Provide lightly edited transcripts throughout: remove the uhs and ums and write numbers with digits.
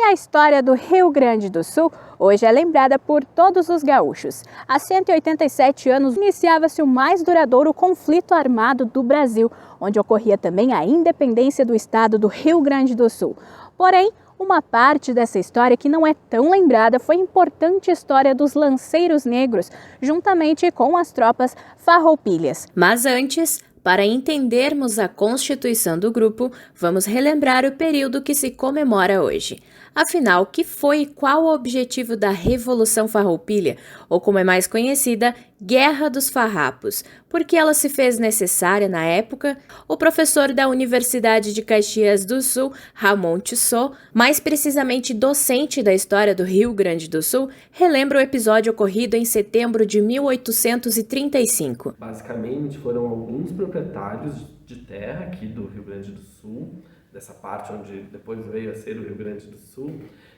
a história do Rio Grande do Sul hoje é lembrada por todos os gaúchos. Há 187 anos iniciava-se o mais duradouro conflito armado do Brasil, onde ocorria também a independência do estado do Rio Grande do Sul. Porém, uma parte dessa história que não é tão lembrada foi a importante história dos lanceiros negros, juntamente com as tropas farroupilhas. Mas antes, para entendermos a constituição do grupo, vamos relembrar o período que se comemora hoje. Afinal, que foi e qual o objetivo da Revolução Farroupilha, ou como é mais conhecida, Guerra dos Farrapos? Por que ela se fez necessária na época? O professor da Universidade de Caxias do Sul, Ramon Tissot, mais precisamente docente da história do Rio Grande do Sul, relembra o episódio ocorrido em setembro de 1835. Basicamente, foram alguns proprietários de terra aqui do Rio Grande do Sul, dessa parte onde depois veio a ser o Rio Grande do Sul,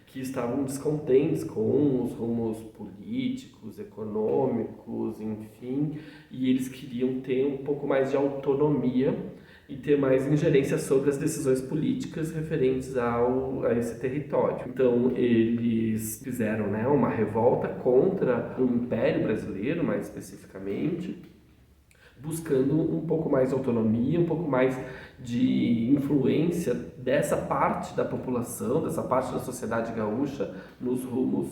que estavam descontentes com os rumos políticos, econômicos, enfim, e eles queriam ter um pouco mais de autonomia e ter mais ingerência sobre as decisões políticas referentes a esse território. Então, eles fizeram, uma revolta contra o Império Brasileiro, mais especificamente, buscando um pouco mais de autonomia, um pouco mais de influência dessa parte da população, dessa parte da sociedade gaúcha nos rumos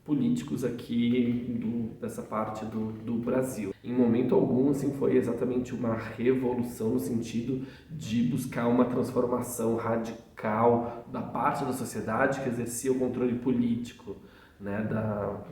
políticos aqui dessa parte do Brasil. Em momento algum, assim, foi exatamente uma revolução no sentido de buscar uma transformação radical da parte da sociedade que exercia o controle político,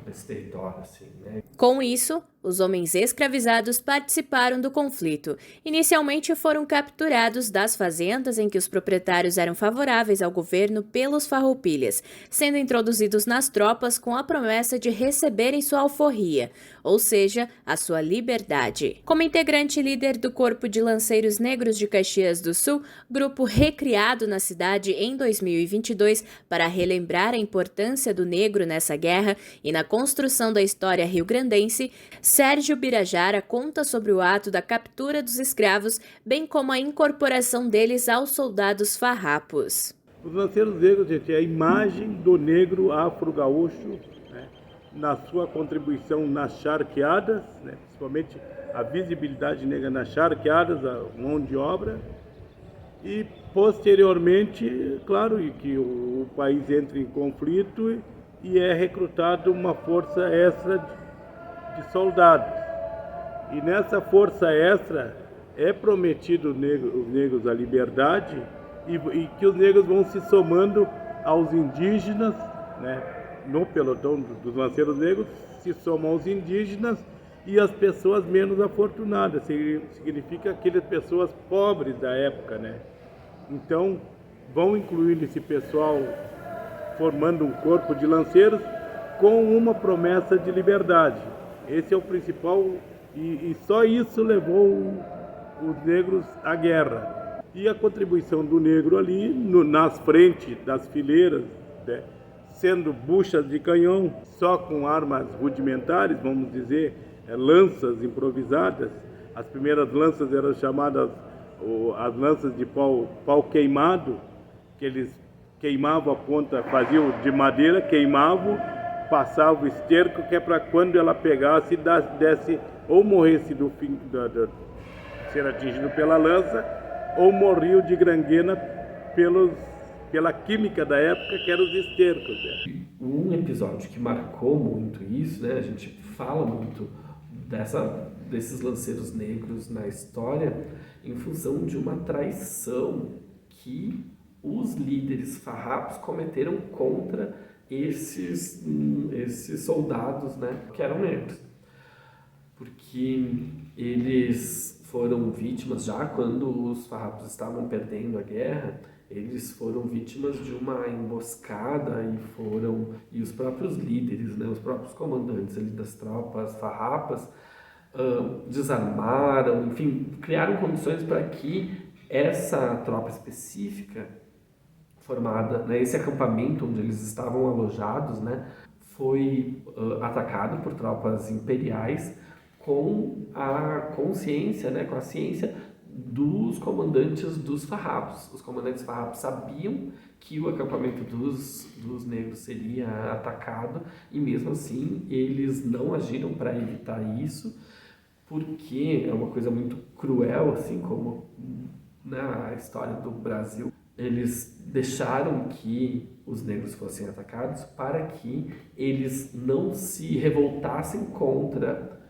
desse território, assim, né? Com isso, os homens escravizados participaram do conflito. Inicialmente foram capturados das fazendas em que os proprietários eram favoráveis ao governo pelos farroupilhas, sendo introduzidos nas tropas com a promessa de receberem sua alforria, ou seja, a sua liberdade. Como integrante líder do Corpo de Lanceiros Negros de Caxias do Sul, grupo recriado na cidade em 2022 para relembrar a importância do negro nessa guerra e na construção da história rio-grandense, Sérgio Birajara conta sobre o ato da captura dos escravos, bem como a incorporação deles aos soldados farrapos. Os lanceiros negros, gente, é a imagem do negro afro-gaúcho, na sua contribuição nas charqueadas, principalmente a visibilidade negra nas charqueadas, a mão de obra, e posteriormente, claro, que o país entra em conflito e é recrutado uma força extra de soldados. E nessa força extra é prometido os negros a liberdade e que os negros vão se somando aos indígenas, no pelotão dos lanceiros negros, se somam aos indígenas e as pessoas menos afortunadas, significa aquelas pessoas pobres da época, Então, vão incluindo esse pessoal formando um corpo de lanceiros com uma promessa de liberdade. Esse é o principal, e só isso levou os negros à guerra. E a contribuição do negro ali, nas frentes das fileiras, sendo buchas de canhão, só com armas rudimentares, vamos dizer, lanças improvisadas. As primeiras lanças eram chamadas as lanças de pau queimado, que eles queimavam a ponta, faziam de madeira, queimavam, passavam o esterco, que é para quando ela pegasse, desse, ou morresse do fim, ser atingido pela lança, ou morriam de gangrena pela química da época, que eram os estercos. Um episódio que marcou muito isso, a gente fala muito desses lanceiros negros na história em função de uma traição que os líderes farrapos cometeram contra esses soldados, que eram negros. Porque eles foram vítimas, já quando os farrapos estavam perdendo a guerra, eles foram vítimas de uma emboscada e os próprios líderes, os próprios comandantes ali das tropas farrapas desarmaram, enfim, criaram condições para que essa tropa específica formada, esse acampamento onde eles estavam alojados, foi atacado por tropas imperiais com a consciência, com a ciência dos comandantes dos farrapos. Os comandantes farrapos sabiam que o acampamento dos negros seria atacado e mesmo assim eles não agiram para evitar isso, porque é uma coisa muito cruel, assim como na história do Brasil. Eles deixaram que os negros fossem atacados para que eles não se revoltassem contra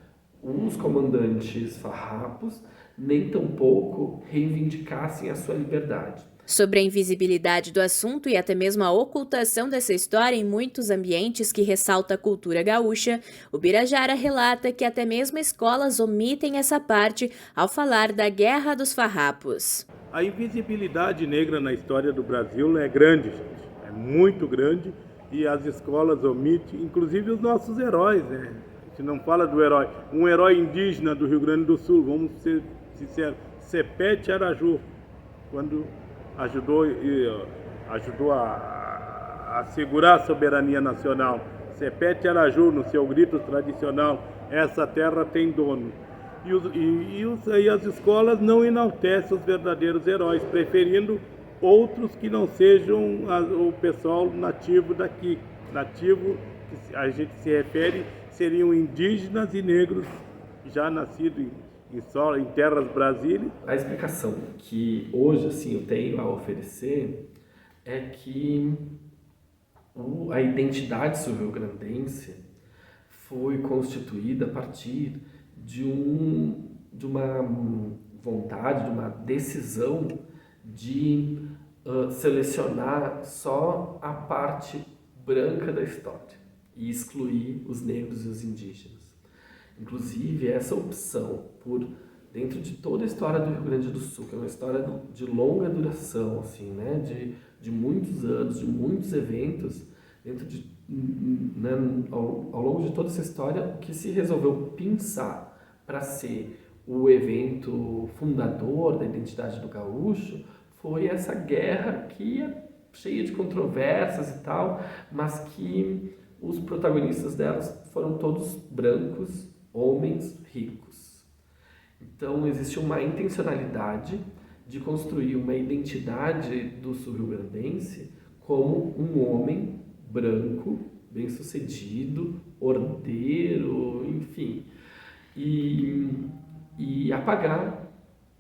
os comandantes farrapos, nem tampouco reivindicassem a sua liberdade. Sobre a invisibilidade do assunto e até mesmo a ocultação dessa história em muitos ambientes que ressalta a cultura gaúcha, o Birajara relata que até mesmo escolas omitem essa parte ao falar da Guerra dos Farrapos. A invisibilidade negra na história do Brasil é grande, gente. É muito grande e as escolas omitem, inclusive os nossos heróis, né? A gente não fala do herói. Um herói indígena do Rio Grande do Sul, vamos ser sinceros, Sepete Araju, quando ajudou a segurar a soberania nacional. Sepete Araju, no seu grito tradicional, essa terra tem dono. E as escolas não enaltecem os verdadeiros heróis, preferindo outros que não sejam o pessoal nativo daqui. Nativo, que a gente se refere, seriam indígenas e negros já nascidos em terras brasílias. A explicação que hoje assim, eu tenho a oferecer é que a identidade sul-rio-grandense foi constituída a partir de uma vontade, de uma decisão de selecionar só a parte branca da história e excluir os negros e os indígenas. Inclusive, essa opção por dentro de toda a história do Rio Grande do Sul, que é uma história de longa duração, assim, né? de muitos anos, de muitos eventos, né? ao longo de toda essa história, o que se resolveu pensar para ser o evento fundador da identidade do gaúcho foi essa guerra que é cheia de controvérsias e tal, mas que os protagonistas delas foram todos brancos, homens ricos. Então existe uma intencionalidade de construir uma identidade do sul-rio-grandense como um homem branco, bem-sucedido, ordeiro, enfim, e apagar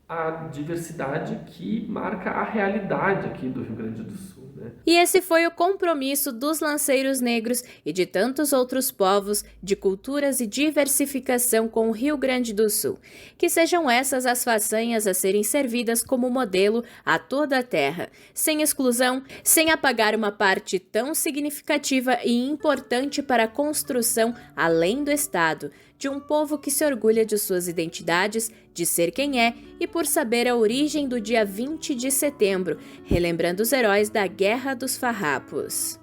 a diversidade que marca a realidade aqui do Rio Grande do Sul, né? E esse foi o compromisso dos lanceiros negros e de tantos outros povos, de culturas e diversificação com o Rio Grande do Sul. Que sejam essas as façanhas a serem servidas como modelo a toda a terra, sem exclusão, sem apagar uma parte tão significativa e importante para a construção além do Estado, de um povo que se orgulha de suas identidades, de ser quem é e por saber a origem do dia 20 de setembro, relembrando os heróis da Guerra dos Farrapos.